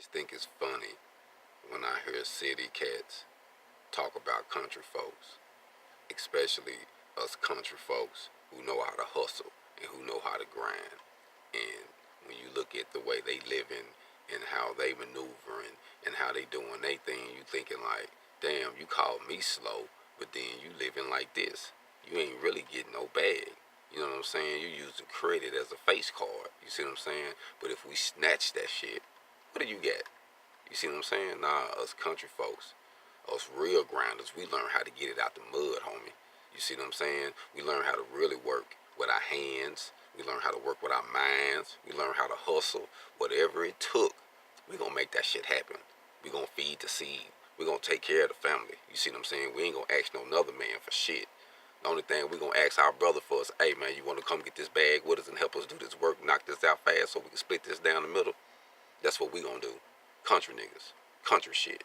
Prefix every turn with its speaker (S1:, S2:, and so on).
S1: just think it's funny when I hear city cats talk about country folks, especially us country folks who know how to hustle and who know how to grind. And when you look at the way they living and how they maneuvering and how they doing their thing, you thinking like, damn, you call me slow, but then you living like this. You ain't really getting no bag. You know what I'm saying? You using credit as a face card. You see what I'm saying? But if we snatch that shit, what do you get? You see what I'm saying? Nah, us country folks, us real grinders, we learn how to get it out the mud, homie. You see what I'm saying? We learn how to really work with our hands. We learn how to work with our minds. We learn how to hustle. Whatever it took, we gonna make that shit happen. We gonna feed the seed. We gonna take care of the family. You see what I'm saying? We ain't gonna ask no another man for shit. The only thing we gonna ask our brother for is, hey man, you wanna come get this bag with us and help us do this work, knock this out fast so we can split this down the middle? That's what we gonna do. Country niggas. Country shit.